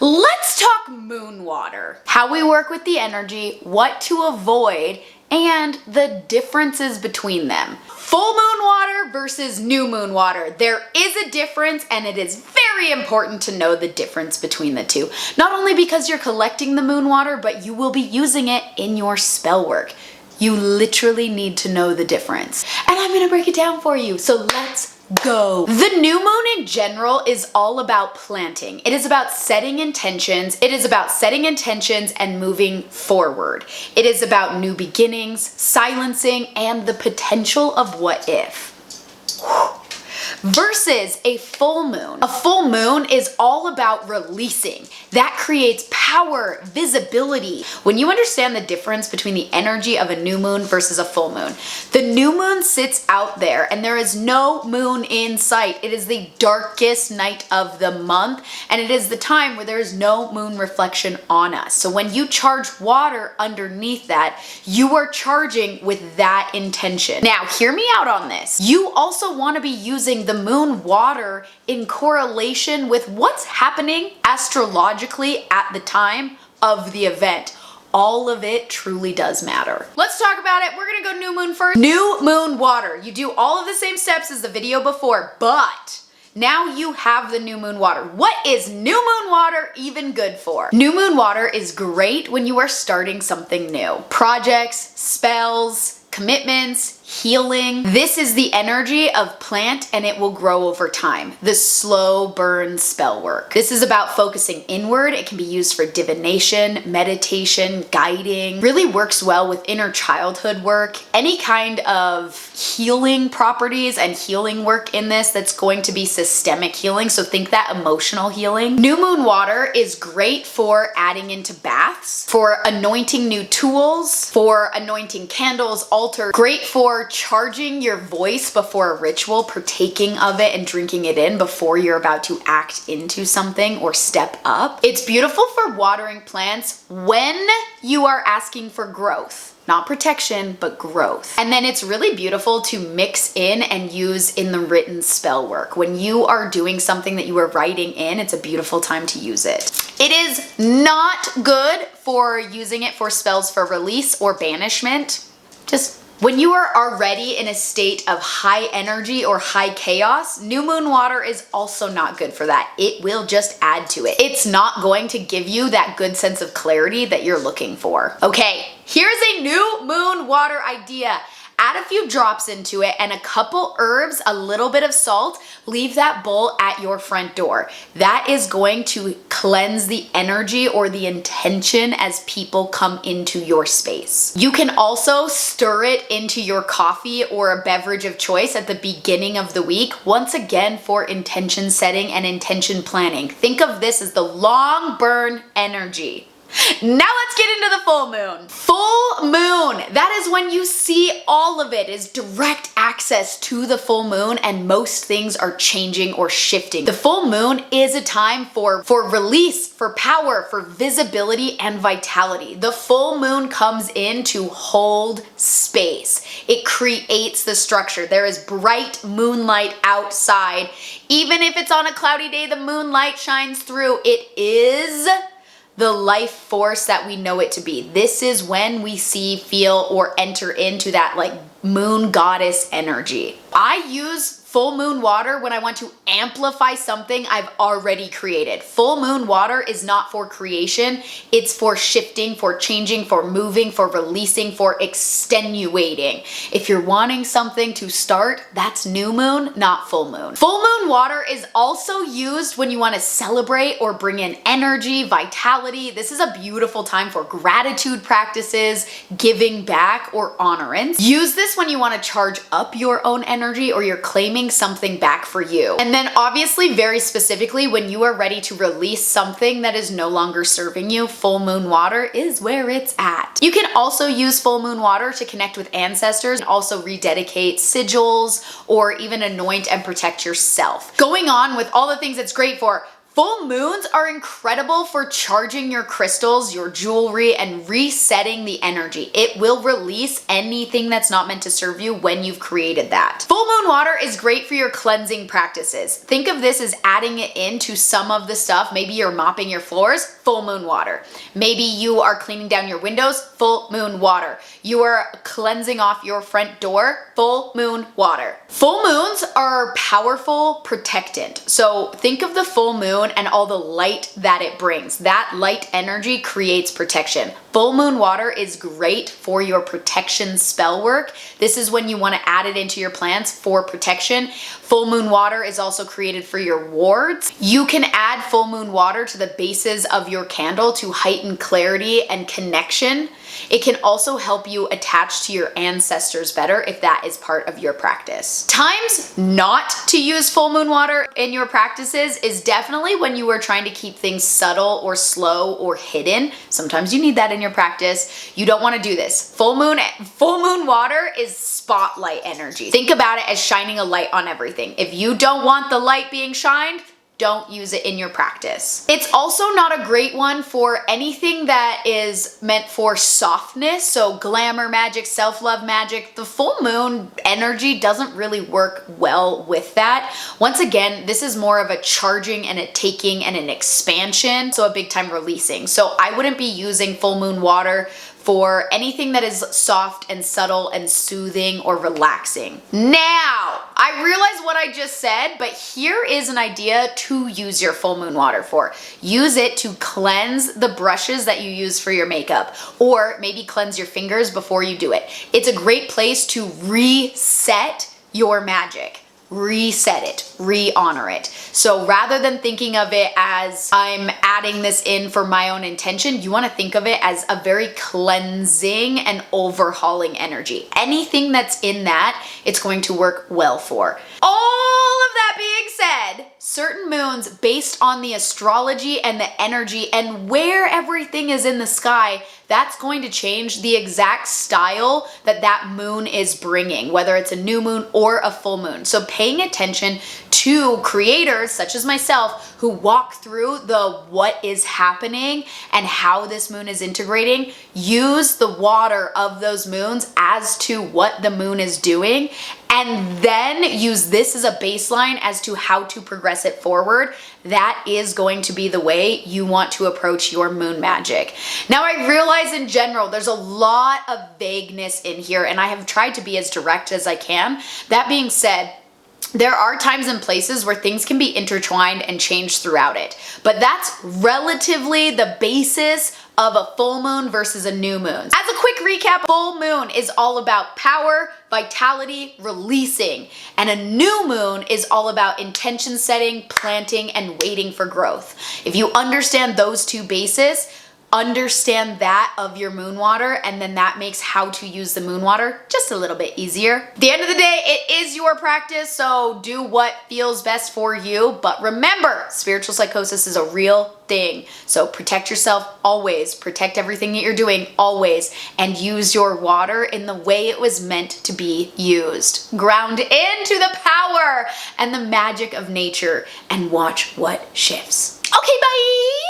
Let's talk moon water. How we work with the energy, what to avoid, and the differences between them. Full moon water versus new moon water. There is a difference, and it is very important to know the difference between the two. Not only because you're collecting the moon water, but you will be using it in your spell work. You literally need to know the difference. And I'm gonna break it down for you, so let's go. The new moon in general is all about planting. It is about setting intentions. It is about setting intentions and moving forward. It is about new beginnings, silencing, and the potential of what if. Versus a full moon. A full moon is all about releasing. That creates power, visibility. When you understand the difference between the energy of a new moon versus a full moon, the new moon sits out there and there is no moon in sight. It is the darkest night of the month, and it is the time where there is no moon reflection on us. So when you charge water underneath that, you are charging with that intention. Now, hear me out on this. You also want to be using the moon water in correlation with what's happening astrologically at the time of the event. All of it truly does matter. Let's talk about it. We're gonna go new moon first. New moon water. You do all of the same steps as the video before, but now you have the new moon water. What is new moon water even good for? New moon water is great when you are starting something new. Projects, spells, commitments, healing. This is the energy of plant, and it will grow over time. The slow burn spell work. This is about focusing inward. It can be used for divination, meditation, guiding. Really works well with inner childhood work. Any kind of healing properties and healing work in this that's going to be systemic healing. So think that emotional healing. New moon water is great for adding into baths, for anointing new tools, for anointing candles, altar. Great for charging your voice before a ritual, partaking of it and drinking it in before you're about to act into something or step up. It's beautiful for watering plants when you are asking for growth. Not protection, but growth. And then it's really beautiful to mix in and use in the written spell work. When you are doing something that you are writing in, it's a beautiful time to use it. It is not good for using it for spells for release or banishment. Just when you are already in a state of high energy or high chaos, new moon water is also not good for that. It will just add to it. It's not going to give you that good sense of clarity that you're looking for. Okay, here's a new moon water idea. Add a few drops into it and a couple herbs, a little bit of salt. Leave that bowl at your front door. That is going to cleanse the energy or the intention as people come into your space. You can also stir it into your coffee or a beverage of choice at the beginning of the week, once again for intention setting and intention planning. Think of this as the long burn energy. Now let's get into the full moon. Full moon, that is when you see all of it, is direct access to the full moon, and most things are changing or shifting. The full moon is a time for release, for power, for visibility and vitality. The full moon comes in to hold space. It creates the structure. There is bright moonlight outside. Even if it's on a cloudy day, the moonlight shines through. It is the life force that we know it to be. This is when we see, feel, or enter into that like moon goddess energy. I use full moon water when I want to amplify something I've already created. Full moon water is not for creation. It's for shifting, for changing, for moving, for releasing, for extenuating. If you're wanting something to start, that's new moon, not full moon. Full moon water is also used when you want to celebrate or bring in energy, vitality. This is a beautiful time for gratitude practices, giving back, or honorance. Use this when you want to charge up your own energy or you're claiming something back for you. And then obviously, very specifically, when you are ready to release something that is no longer serving you, full moon water is where it's at. You can also use full moon water to connect with ancestors and also rededicate sigils or even anoint and protect yourself. Going on with all the things it's great for, Full moons are incredible for charging your crystals, your jewelry, and resetting the energy. It will release anything that's not meant to serve you when you've created that. Full moon water is great for your cleansing practices. Think of this as adding it into some of the stuff. Maybe you're mopping your floors, full moon water. Maybe you are cleaning down your windows, full moon water. You are cleansing off your front door, full moon water. Full moons are powerful protectant. So think of the full moon and all the light that it brings. That light energy creates protection. Full moon water is great for your protection spell work. This is when you want to add it into your plants for protection. Full moon water is also created for your wards. You can add full moon water to the bases of your candle to heighten clarity and connection. It can also help you attach to your ancestors better if that is part of your practice. Times not to use full moon water in your practices is definitely when you are trying to keep things subtle or slow or hidden. Sometimes you need that in your practice. You don't want to do this. Full moon water is spotlight energy. Think about it as shining a light on everything. If you don't want the light being shined, don't use it in your practice. It's also not a great one for anything that is meant for softness, so glamour magic, self-love magic. The full moon energy doesn't really work well with that. Once again, this is more of a charging and a taking and an expansion, so a big time releasing. So I wouldn't be using full moon water for anything that is soft and subtle and soothing or relaxing. Now, I realize what I just said, but here is an idea to use your full moon water for. Use it to cleanse the brushes that you use for your makeup, or maybe cleanse your fingers before you do it. It's a great place to reset your magic. Reset it, re-honor it. So rather than thinking of it as I'm adding this in for my own intention, you want to think of it as a very cleansing and overhauling energy. Anything that's in that, it's going to work well for. All of that being said, certain moons based on the astrology and the energy and where everything is in the sky, that's going to change the exact style that that moon is bringing, whether it's a new moon or a full moon. So paying attention to creators such as myself who walk through the what is happening and how this moon is integrating, use the water of those moons as to what the moon is doing, and then use this as a baseline as to how to progress it forward. That is going to be the way you want to approach your moon magic. Now, I realize in general, there's a lot of vagueness in here, and I have tried to be as direct as I can. That being said, there are times and places where things can be intertwined and change throughout it. But that's relatively the basis of a full moon versus a new moon. As a quick recap, full moon is all about power, vitality, releasing. And a new moon is all about intention setting, planting, and waiting for growth. If you understand those two bases, understand that of your moon water, and then that makes how to use the moon water just a little bit easier. At the end of the day, it is your practice, so do what feels best for you. But remember, spiritual psychosis is a real thing. So protect yourself always, protect everything that you're doing always, and use your water in the way it was meant to be used. Ground into the power and the magic of nature and watch what shifts. Okay, bye!